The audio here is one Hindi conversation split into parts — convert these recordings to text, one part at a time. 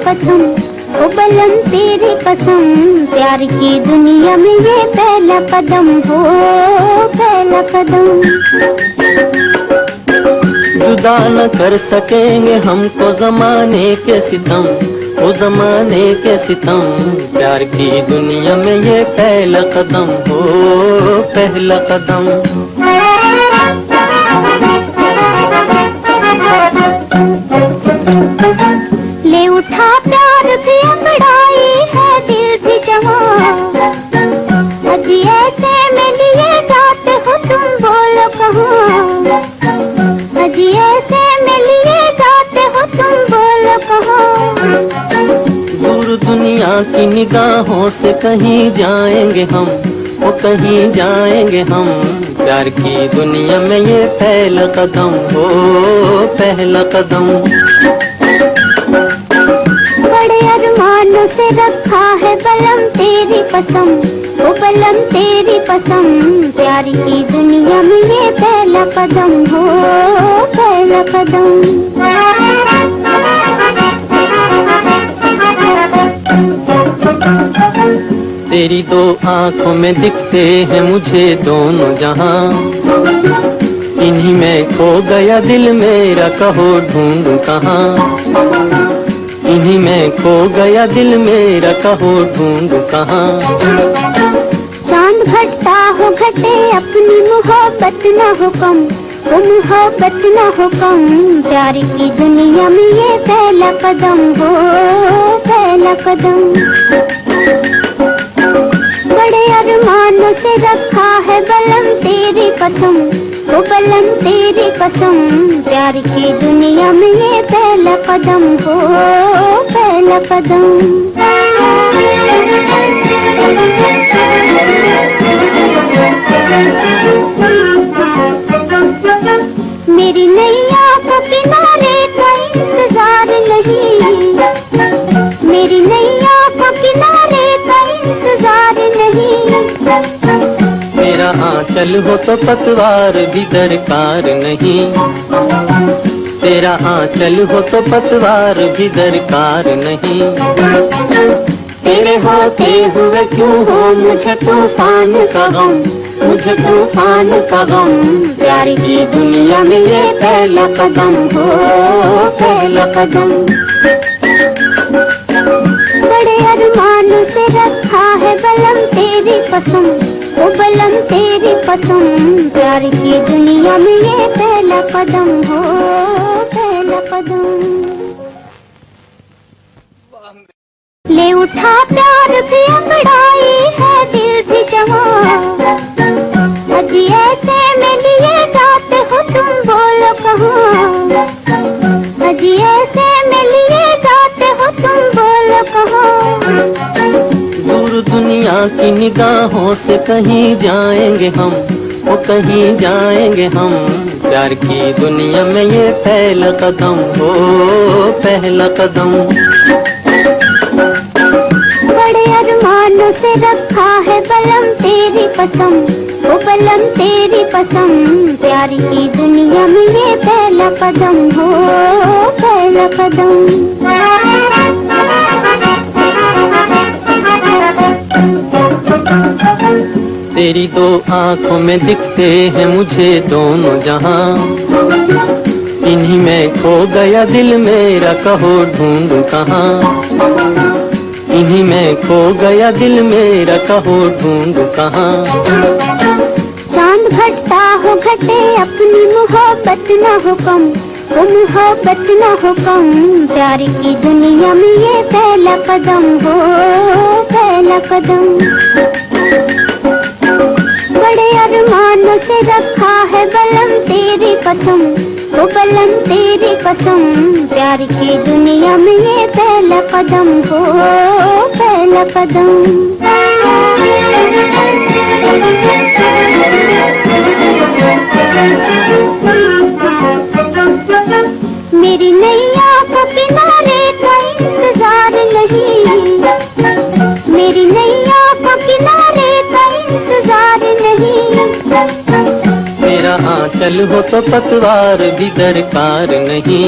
कसम, ओ बलम तेरी कसम, प्यार की दुनिया में ये पहला कदम हो, पहला कदम। जुदा न कर सकेंगे हमको ज़माने के सितम, ओ ज़माने के सितम, प्यार की दुनिया में ये पहला कदम हो, पहला कदम। ले उठा प्यार भी अंगड़ाई है दिल भी जवां, अजी ऐसे में लिए जाते हो तुम बोलो कहाँ, अजी ऐसे में लिए जाते हो तुम बोलो कहाँ। दूर दुनिया की निगाहों से कहीं जाएंगे हम, वो कहीं जाएंगे हम, प्यार की दुनिया में ये पहला कदम हो, पहला कदम। बड़े अरमानों से रखा है बलम तेरी कसम, ओ बलम तेरी कसम, प्यार की दुनिया में ये पहला कदम हो, पहला कदम। तेरी दो आंखों में दिखते हैं मुझे दोनों जहां, इन्हीं में खो गया दिल मेरा, कहो ढूंढूं कहाँ, इन्हीं में खो गया दिल मेरा, कहो ढूंढूं कहाँ। चांद घटता हो घटे अपनी मोहब्बत न हो कम, वो मोहब्बत न हो कम, प्यार की दुनिया में ये पहला कदम हो, पहला कदम। बड़े अरमानों से रखा है बलम तेरी कसम, ओ बलम तेरी कसम, प्यार की दुनिया में ये पहला कदम हो, पहला कदम। मेरी नैया को किनारे का इंतजार नहीं, मेरी नैया को किनारे का इंतजार नहीं। मेरा आंचल हो तो पतवार भी दरकार नहीं, तेरा आंचल हो तो पतवार भी दरकार नहीं। तेरे होते हुए क्यों हो मुझे तूफान का गम, मुझे तूफान का गम, प्यार की दुनिया में ये पहला कदम हो, पहला कदम। बड़े अरमानों से रखा है बलम तेरी कसम, ओ बलम तेरी कसम, प्यार की दुनिया में ये पहला कदम हो, पहला कदम। ले उठा प्यार भी अंगड़ाई है दिल भी जवां, अजी ऐसे में लिए जाते हो तुम बोलो कहाँ, अजी ऐसे में लिए जाते हो तुम बोलो कहाँ। दूर दुनिया की निगाहों से कहीं जाएंगे हम, वो कहीं जाएंगे हम, प्यार की दुनिया में ये पहला कदम हो, पहला कदम। बड़े अरमानों से रखा है बलम तेरी कसम, ओ बलम तेरी कसम, प्यार की दुनिया में ये पहला कदम हो, पहला कदम। तेरी दो आंखों में दिखते हैं मुझे दोनों जहां, इन्हीं में खो गया दिल मेरा, कहो ढूंढूं कहाँ, इन्हीं में खो गया दिल मेरा, कहो ढूंढूं कहाँ। चांद घटता हो घटे अपनी मोहब्बत न हो कम, वो मोहब्बत न हो कम, प्यार की दुनिया में ये पहला कदम हो, पहला कदम। बड़े अरमानों से रखा है बलम तेरी कसम, ओ बलम तेरी कसम, प्यार की दुनिया में ये पहला कदम हो, पहला कदम। मेरी नैया को किनारे का इंतजार नहीं, मेरी नैया को किनारे का इंतजार नहीं। मेरा आंचल हो तो पतवार भी दरकार नहीं,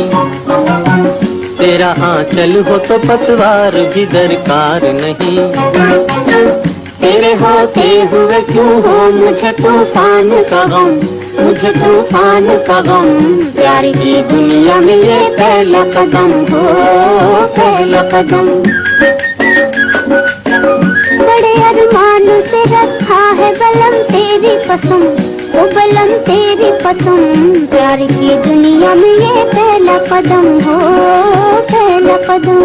तेरा आंचल हो तो पतवार भी दरकार नहीं। तेरे होते हुए क्यों हो मुझे तूफान का गम, मुझे तूफान का गम। प्यार की दुनिया में ये पहला कदम हो, पहला कदम। बड़े अरमान से रखा है बलम तेरी कसम, ओ बलम तेरी कसम। प्यार की दुनिया में ये पहला कदम हो, पहला कदम।